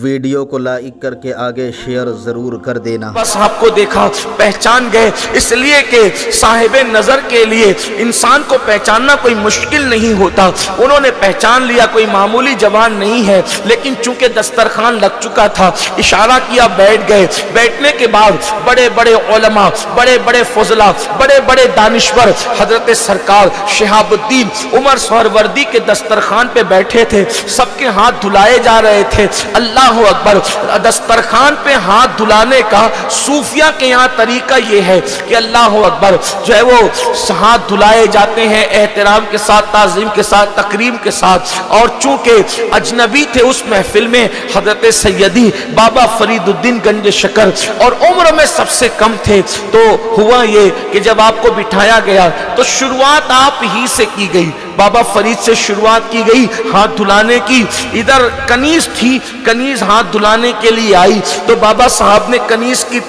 Video کو like کر کے آگے شیئر ضرور کر دینا۔ بس آپ کو دیکھا پہچان گئے، اس لیے کہ صاحب نظر کے لیے انسان کو پہچاننا کوئی مشکل نہیں ہوتا۔ انہوں نے پہچان لیا کوئی معمولی جوان نہیں ہے، لیکن چونکہ دسترخوان لگ چکا تھا، اشارہ کیا، بیٹھ گئے۔ بیٹھنے کے بعد بڑے بڑے علماء، بڑے بڑے فضلاء، بڑے بڑے دانشور حضرت سرکار شہاب الدین عمر سہروردی کے دسترخوان پہ بیٹھے تھے، سب کے ہاتھ دھلائے جا رہے تھے۔ اللہ اکبر۔ دسترخوان پہ ہاتھ دھلانے کا صوفیہ کے یہاں طریقہ یہ ہے کہ اللہ اکبر جو ہے وہ ہاتھ دھلائے جاتے ہیں احترام کے ساتھ، تعظیم کے ساتھ، تکریم کے ساتھ، اور چونکہ اجنبی تھے اس محفل میں حضرت سیدی بابا فرید الدین گنج شکر اور عمر میں سب سے کم تھے، تو ہوا یہ کہ جب آپ کو بٹھایا گیا تو شروعات آپ ہی سے کی گئی، بابا فرید سے شروعات کی گئی ہاتھ دھلانے کی۔ ادھر کنیز تھی، کنیز ہاتھ دھلانے کے لیے آئی تو بابا صاحب نے کنیز کے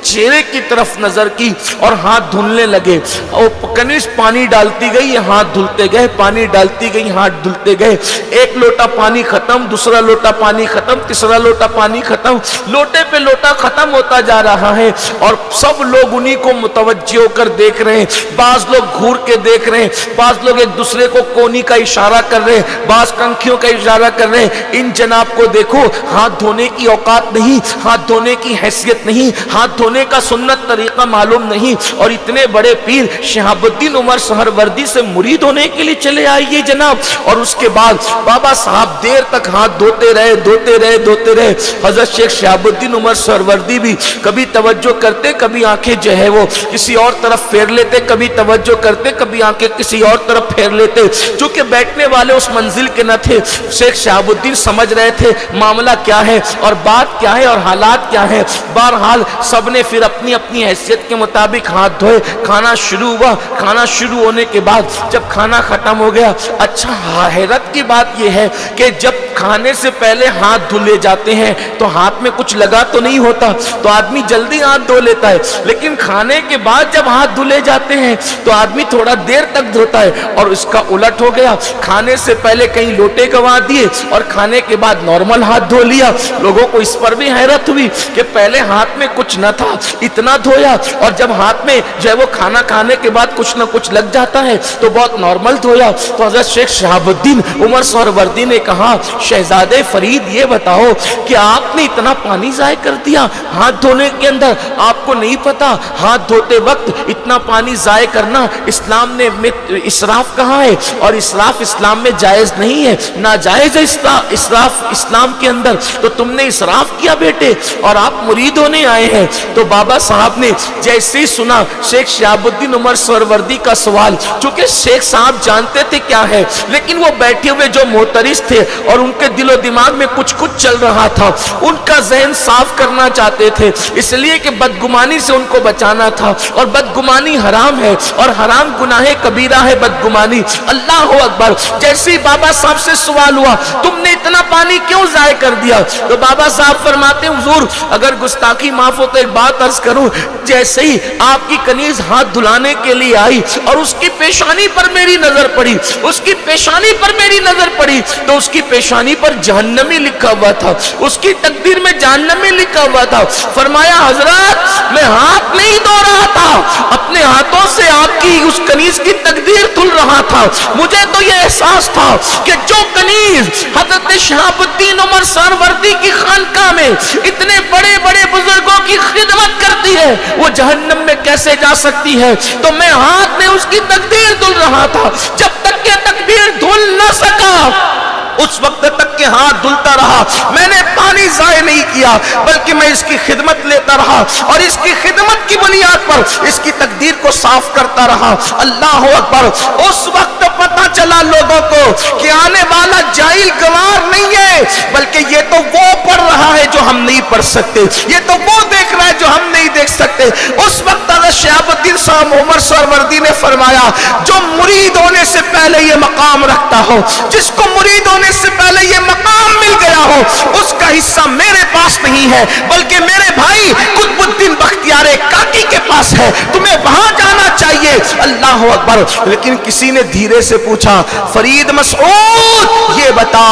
چہرے کی طرف نظر کی اور ہاتھ دھلنے لگے، اور کنیز پانی ڈالتی گئی، ہاتھ دھلتے گئے، پانی ڈالتی گئی، ہاتھ دھلتے گئے۔ ایک لوٹا پانی ختم، دوسرا لوٹا پانی ختم، تیسرا لوٹا پانی ختم، لوٹے پہ لوٹا ختم ہوتا جا رہا ہے، اور سب لوگ انہی کو متوجہ ہو کر دیکھ رہے ہیں۔ بعض لوگ گھور کے دیکھ رہے ہیں، بعض لوگ ایک دوسرے کو کونی کا اشارہ کر رہے ہیں، بعض کنکھیوں کا اشارہ کر رہے ہیں۔ ان جناب کو دیکھو، ہاتھ دھونے کی اوقات نہیں، ہاتھ دھونے کی حیثیت نہیں، ہاتھ دھونے کا سنت طریقہ معلوم نہیں، اور اتنے بڑے پیر شہاب الدین عمر سہروردی سے مرید ہونے کے لیے چلے آئیے جناب۔ اور اس کے بعد بابا صاحب دیر تک ہاتھ دھوتے رہے، دھوتے رہے، دھوتے رہے۔ حضرت شیخ شہاب الدین عمر سہروردی بھی کبھی توجہ کرتے، کبھی آنکھیں جو ہے وہ کسی اور طرف پھیر لیتے، کبھی توجہ کرتے، کبھی آنکھیں کسی اور طرف پھیر لیتے۔ چونکہ بیٹھنے والے اس منزل کے نہ تھے، شیخ شہاب الدین سمجھ رہے تھے معاملہ کیا ہے اور بات کیا ہے اور حالات کیا ہے۔ بہرحال سب نے پھر اپنی اپنی حیثیت کے مطابق ہاتھ دھوئے، کھانا شروع ہوا۔ کھانا شروع ہونے کے بعد جب کھانا ختم ہو گیا، اچھا حیرت کی بات یہ ہے کہ جب کھانے سے پہلے ہاتھ دھلے جاتے ہیں تو ہاتھ میں کچھ لگا تو نہیں ہوتا، تو آدمی جلدی ہاتھ دھو لیتا ہے، لیکن کھانے کے بعد جب ہاتھ دھلے جاتے ہیں تو آدمی تھوڑا دیر تک دھوتا ہے، اور اس کا الٹ ہو گیا۔ کھانے سے پہلے کہیں لوٹے گوا دیے اور کھانے کے بعد نارمل ہاتھ دھو لیا۔ لوگوں کو اس پر بھی حیرت ہوئی کہ پہلے ہاتھ میں کچھ نہ تھا، اتنا دھویا، اور جب ہاتھ میں جو ہے وہ کھانا کھانے کے بعد کچھ نہ کچھ لگ جاتا ہے تو بہت نارمل دھویا۔ تو حضرت شیخ شہاب الدین عمر سہروردی نے کہا، شہزادے فرید یہ بتاؤ کہ آپ نے اتنا پانی ضائع کر دیا ہاتھ دھونے کے اندر، آپ کو نہیں پتا ہاتھ دھوتے وقت اتنا پانی ضائع کرنا اسلام نے اسراف کہا ہے، اور اسراف اسلام میں جائز نہیں ہے، ناجائز ہے اسراف اسلام کے اندر، تو تم نے اسراف کیا بیٹے، اور آپ مرید ہونے آئے ہیں۔ تو بابا صاحب نے جیسے ہی سنا شیخ شہاب الدین عمر سہروردی کا سوال، چونکہ شیخ صاحب جانتے تھے کیا ہے، لیکن وہ بیٹھے ہوئے جو محترس تھے اور ان کے دل و دماغ میں کچھ چل رہا تھا، ان کا ذہن صاف کرنا چاہتے تھے، اس لیے کہ بدگمانی سے ان کو بچانا تھا، اور بدگمانی حرام ہے، اور حرام گناہ کبیرہ ہے بدگمانی۔ اللہ اکبر۔ جیسے ہی بابا صاحب سے سوال ہوا، تم نے اتنا پانی کیوں ضائع کر دیا، تو بابا صاحب فرماتے ہیں، حضور اگر گستاخی معاف ہو تو ایک بات عرض کروں، جیسے ہی آپ کی کنیز ہاتھ دھلانے کے لیے آئی اور اس کی پیشانی پر میری نظر پڑی، اس کی پیشانی پر میری نظر پڑی، تو اس کی پیشانی پر جہنمی لکھا ہوا تھا، اس کی تقدیر میں جہنمی لکھا ہوا تھا۔ فرمایا حضرات میں ہاتھ نہیں دھو رہا تھا، اپنے ہاتھوں سے آپ کی اس کنیز کی تقدیر دھل رہا تھا۔ مجھے تو یہ احساس تھا کہ جو کنیز حضرت شہاب الدین عمر سہروردی کی خانقاہ میں اتنے بڑے بڑے بزرگوں کی خدمت کرتی ہے وہ جہنم میں کیسے جا سکتی ہے، تو میں ہاتھ میں اس کی تقدیر دھل رہا تھا۔ جب تک کہ تقدیر دھل نہ سکا اس وقت تک کہ ہاتھ دھلتا رہا، میں نے پانی ضائع نہیں کیا، بلکہ میں اس کی خدمت لیتا رہا، اور اس کی خدمت کی بنیاد پر اس کی تقدیر کو صاف کرتا رہا۔ اللہ اکبر۔ اس وقت پتہ چلا لوگوں کو کہ آنے والا جاہل گوار نہیں ہے، بلکہ یہ تو وہ پڑھ رہا ہے جو ہم نہیں پڑھ سکتے، یہ تو وہ دیکھ رہا ہے جو ہم نہیں دیکھ سکتے۔ اس وقت حضرت شہاب الدین صاحب عمر سہروردی نے فرمایا، جو مرید ہونے سے پہلے یہ مقام رکھتا ہو، جس کو مرید ہونے سے پہلے یہ مقام مل گیا ہو، اس کا حصہ میرے پاس نہیں ہے، بلکہ میرے بھائی قطب الدین بختیار کاکی کے پاس ہے، تمہیں وہاں جانا چاہیے۔ चाहिए। अल्लाह अकबर। लेकिन किसी ने धीरे से पूछा, फरीद मसऊद ये बता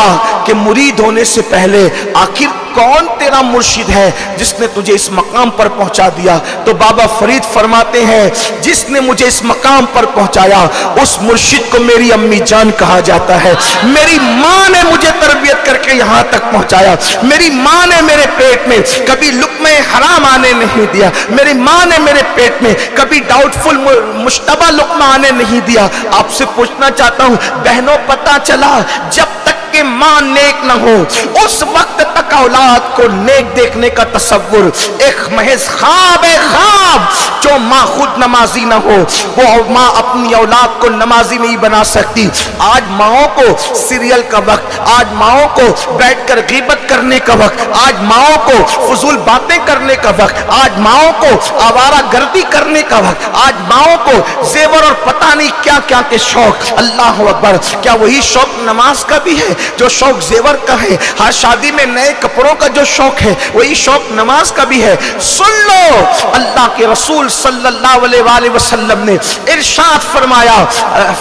कि मुरीद होने से पहले आखिर कौन तेरा मुर्शिद है जिसने तुझे इस मकाम पर पहुंचा दिया? तो बाबा फरीद फरमाते हैं, जिसने मुझे इस मकाम पर पहुंचाया उस मुर्शिद को मेरी अम्मी जान कहा जाता है। मेरी माँ ने मुझे तरबियत करके यहाँ तक पहुंचाया। मेरी माँ ने मेरे पेट में कभी लुक़्मे हराम आने नहीं दिया। मेरी माँ ने मेरे पेट में कभी डाउटफुल मुश्तबा लुक़्मा आने नहीं दिया। आपसे पूछना चाहता हूँ बहनों, पता चला जब तक कि माँ नेक न हो उस वक्त तक औलाद को नेक देखने का तसव्वुर एक महज ख्वाब है, ख्वाब। जो माँ खुद नमाजी न हो वो माँ अपनी औलाद को नमाजी नहीं बना सकती। आज माओ को सीरियल का वक्त, आज माओ को बैठकर गीबत करने का वक्त, आज माओ को फजूल बातें करने का वक्त, आज माओ को आवारा गर्दी करने का वक्त, आज माओ को जेवर और पता नहीं क्या क्या के शौक। अल्लाह अकबर। क्या वही शौक नमाज का भी है जो शौक जेवर का है? हर शादी में नए कपड़ों का जो शौक है वही शौक नमाज का भी है। सुन लो, अल्लाह के रसूल सल्लल्लाहु अलैहि वसल्लम ने इरशाद फरमाया।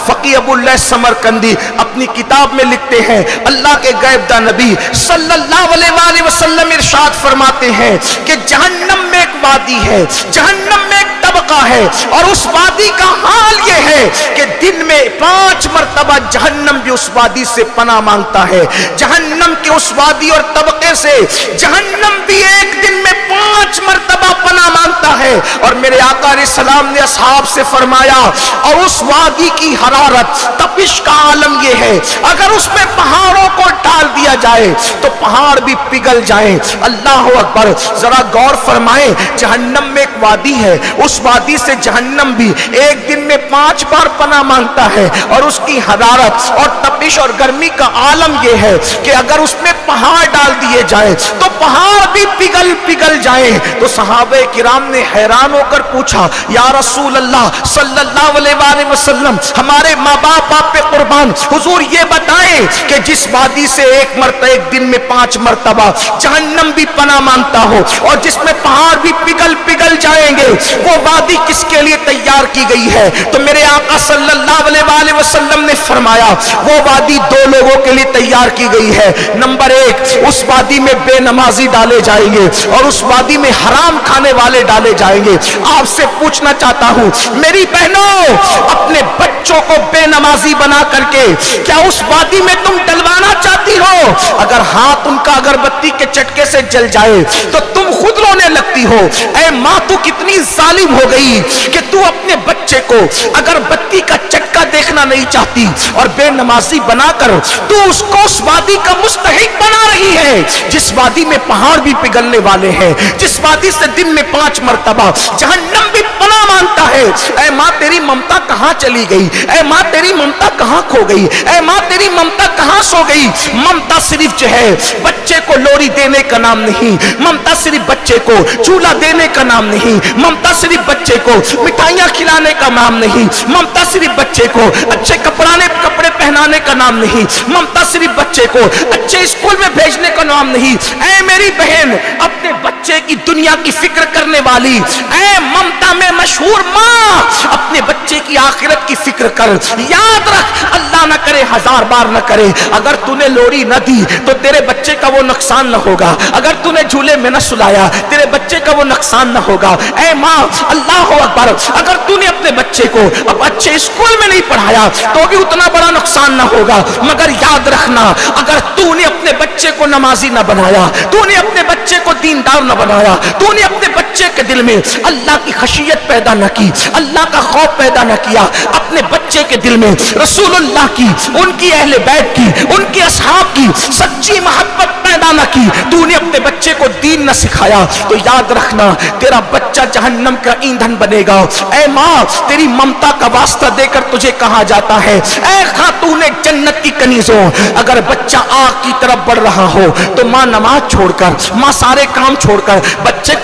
फकी अबुल्लाह समरकंदी अपनी किताब में लिखते हैं, अल्लाह के गैबदा नबी सल्लल्लाहु अलैहि वसल्लम इरशाद फरमाते हैं कि जहन्नम में एक वादी है, जहन्नम में एक तबका है, और उस वादी का हाल ये है कि दिन में 5 मरतबा जहन्नम भी उस वादी से पनाह मांगता है। जहन्नम के उस वादी और तबके से जहन्नम भी एक दिन में 5 मरतबा पनाह मांगता है। और मेरे आका अलैहिस्सलाम ने असहाब से फरमाया, और उस वादी की हरारत तपिश का आलम यह है, अगर उसमें पहाड़ों को डाल दिया जाए तो पहाड़ भी पिघल जाए। अल्लाह अकबर। जरा गौर फरमाएं, जहन्नम में एक वादी है, उस वादी से जहन्नम भी एक दिन में 5 बार पनाह मांगता है। और उसकी हरारत और तपिश और गर्मी का आलम यह है कि अगर उसमें पहाड़ डाल दिए जाए तो पहाड़ भी पिघल पिघल जाए। तो सहाबे किराम ने हैरान होकर पूछा, या रसूल अल्लाह सल्लल्लाहु अलैहि वसल्लम, हमारे माँ बाप आप पे कुर्बान, हुजूर ये बताएं कि जिस वादी से एक दिन में 5 मरतबा जहन्नम भी पनाह मांगता हो और जिसमें पहाड़ भी पिघल पिघल जाएंगे, वो वादी किसके लिए तैयार की गई है? तो मेरे आका सल्लल्लाहु अलैहि वसल्लम ने फरमाया, वो वादी 2 लोगों के लिए तैयार की गई है। नंबर 1, उस वादी में बेनमाजी डाले जाएंगे और उस वादी में हराम खाने वाले डाले जाएंगे। आपसे पूछना चाहता हूं मेरी बहनों, अपने बच्चों को बेनमाजी बना करके क्या उस वादी में तुम डलवाना चाहती हो? अगर हाथ उनका अगरबत्ती के चटके से जल जाए तो तुम खुद रोने लगती हो। ऐ माँ, तू कितनी जालिम हो गई कि तू अपने बच्चे को अगरबत्ती का चटका देखना नहीं चाहती और बेनमाजी बनाकर तू उसको उस वादी का मुस्तहिक बना रही है जिस वादी में पहाड़ भी पिघलने वाले हैं, जिस वादी से दिन में 5 मरतबा जहन्नम भी पनाह मांगता है। ऐ माँ, तेरी ममता कहाँ चली गई? ऐ माँ, तेरी ममता कहाँ खो गई? ऐ माँ, तेरी ममता कहाँ सो गई? ममता सिर्फ जो है बच्चे को लोरी देने का नाम नहीं, ममता सिर्फ बच्चे को चूल्हा देने का नाम नहीं, ममता सिर्फ बच्चे को मिठाइयाँ खिलाने का नाम नहीं, ममता सिर्फ बच्चे को अच्छे कपड़े पहनाने का नाम नहीं, ममता सिर्फ बच्चे को अच्छे स्कूल में भेजने का नाम नहीं। ऐ मेरी बहन, अपने बच्चे की दुनिया की फिक्र करने वाली, ऐ ममता में मशहूर माँ, अपने बच्चे की आखिरत की फिक्र कर। याद रख, अल्लाह न करे, 1000 बार न करे, अगर तूने लोरी न दी तो तेरे बच्चे का वो नुकसान न होगा। अगर तूने झूले में न सुलाया तेरे बच्चे का वो नुकसान न होगा। ऐ माँ, अल्लाह अकबर, अगर तूने अपने बच्चे को अब अच्छे स्कूल में नहीं पढ़ाया तो भी उतना बड़ा नुकसान न होगा। मगर याद रखना, अगर तूने अपने बच्चे को नमाजी न बनाया, तूने अपने बच्चे को दीनदार न बनाया, तूने अपने बच्चे के दिल में अल्लाह की खशियत पैदा न की, अल्लाह का खौफ पैदा न किया, अपने बच्चे के दिल में रसूलुल्लाह की, उनकी अहले बैत की, उनके असहाब की सच्ची मोहब्बत पैदा न की, तूने अपने बच्चे को दीन न सिखाया, तो याद रखना तेरा बच्चा जहन्नम का ईंधन बनेगा। ऐ माँ, तेरी ममता का वास्ता देकर तुझे कहा जाता है, ऐ खातूने जन्नत की कनीजों, अगर बच्चा आग की तरफ बढ़ रहा हो तो माँ नमाज छोड़कर, माँ सारे काम छोड़कर बच्चे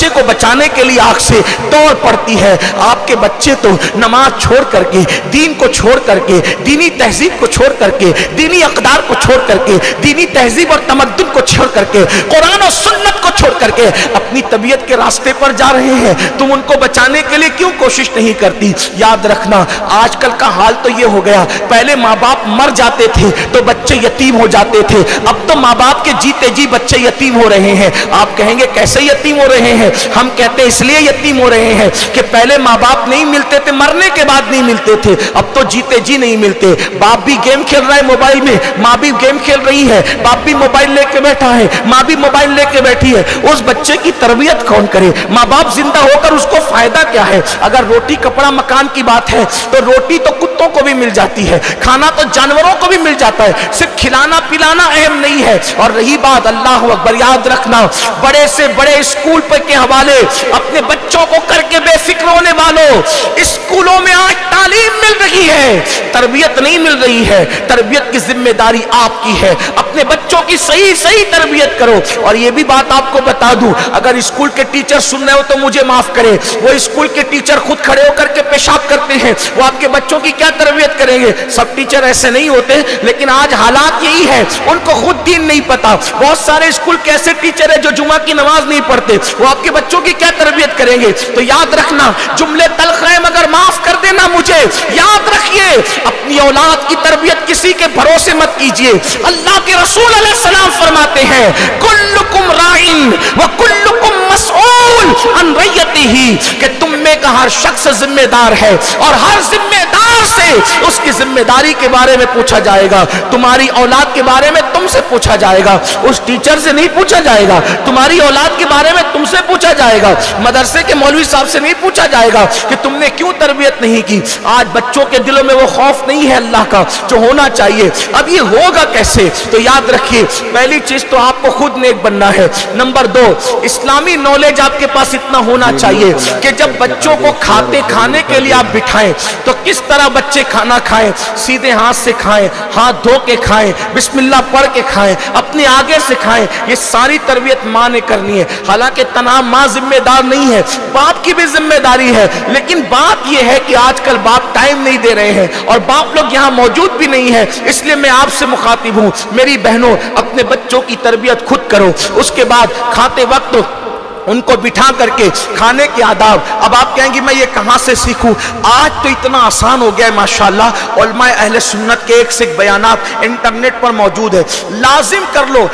को बचाने के लिए आग से दौड़ पड़ती है। आपके बच्चे तो नमाज छोड़ करके, दीन को छोड़ करके, दीनी तहजीब को छोड़ करके, दीनी अक़दार को छोड़ करके, दीनी तहजीब और तमद्दुन को छोड़ करके, कुरान और सुन्नत को छोड़ करके अपनी तबीयत के रास्ते पर जा रहे हैं, तुम उनको बचाने के लिए क्यों कोशिश नहीं करती? याद रखना, आजकल का हाल तो ये हो गया, पहले माँ बाप मर जाते थे तो बच्चे यतीम हो जाते थे, अब तो माँ बाप के जीते जी बच्चे यतीम हो रहे हैं। आप कहेंगे कैसे यतीम हो रहे हैं? हम कहते हैं इसलिए यतीम हो रहे हैं कि पहले माँ बाप नहीं मिलते थे, मरने के बाद नहीं मिलते थे, अब तो जीते जी नहीं मिलते। बाप भी गेम खेल रहा है मोबाइल में, माँ भी गेम खेल रही है, बाप भी मोबाइल लेके बैठा है, माँ भी मोबाइल लेके बैठी है। उस बच्चे की तरबियत कौन करे? माँ बाप जिंदा होकर उसको फायदा क्या है? अगर रोटी कपड़ा मकान की बात है तो रोटी तो कुत्तों को भी मिल जाती है, खाना तो जानवरों को भी मिल जाता है, सिर्फ खिलाना पिलाना अहम नहीं है। और रही बात, अल्लाह अकबर, याद रखना, बड़े से बड़े स्कूल पर के हवाले अपने बच्चों को करके बेफिक्र होने वालों, स्कूलों में आज तालीम मिल रही है, तरबियत नहीं मिल रही है। तरबियत की जिम्मेदारी आपकी है, अपने बच्चों की सही सही तरबियत करो। और ये भी बात आपको बता दूं, अगर स्कूल के टीचर सुन रहे हो तो मुझे माफ करें, वो स्कूल के टीचर खुद खड़े होकर के पेशाब करते हैं, वो आपके बच्चों की क्या तरबियत करेंगे? सब टीचर ऐसे नहीं होते, लेकिन आज हालात यही है, उनको खुद दीन नहीं पता। बहुत सारे स्कूल के ऐसे टीचर है जो जुमा की नमाज नहीं पढ़ते, वो आपके बच्चों की क्या तरबियत करेंगे? तो याद रखना, जुमले तल्ख हैं मगर माफ कर देना मुझे, याद रखिए अपनी औलाद की तरबियत किसी के भरोसे मत कीजिए। अल्लाह के रसूल अलैहि सलाम फरमाते हैं, कुल्लुकुम राइन व कुल्लुकुम मसऊल अन रयतिही, कि तुम में का हर शख्स जिम्मेदार है और हर जिम्मेदार से उसकी जिम्मेदारी के बारे में पूछा जाएगा। तुम्हारी औलाद के बारे में तुमसे पूछा जाएगा, उस टीचर से नहीं पूछा जाएगा। तुम्हारी औलाद के बारे में तुमसे पूछा जाएगा, मदरसे के मौलवी साहब से नहीं पूछा जाएगा कि तुमने क्यों तरबियत नहीं की। आज बच्चों के दिलों में वो खौफ नहीं है अल्लाह का जो होना चाहिए। अब ये होगा कैसे? तो याद रखिए, पहली चीज तो आपको खुद नेक बनना है। नंबर 2, इस्लामी नॉलेज आपके पास इतना होना चाहिए कि जब बच्चों को खाने के लिए आप बिठाएं तो किस तरह बच्चे खाना खाएं, सीधे हाथ से खाएं, हाथ धो के खाएं, बिस्मिल्लाह पढ़ के खाएं, अपने आगे से खाएं। ये सारी तरबियत माँ ने करनी है। हालांकि तमाम माँ जिम्मेदार नहीं है, बाप की भी जिम्मेदारी है, लेकिन बात यह है कि आजकल बाप टाइम नहीं दे रहे हैं और बाप लोग यहाँ मौजूद भी नहीं है। इसलिए मैं आपसे मुखातिब हूँ, मेरी बहनों, अपने बच्चों की तरबियत खुद करो। उसके बाद खाते वक्त उनको बिठा करके खाने के आदाब। अब आप कहेंगे मैं ये कहाँ से सीखूं? आज तो इतना आसान हो गया है माशाअल्लाह, उलमाए अहले सुन्नत के एक से एक बयानात इंटरनेट पर मौजूद है, लाजिम कर लो।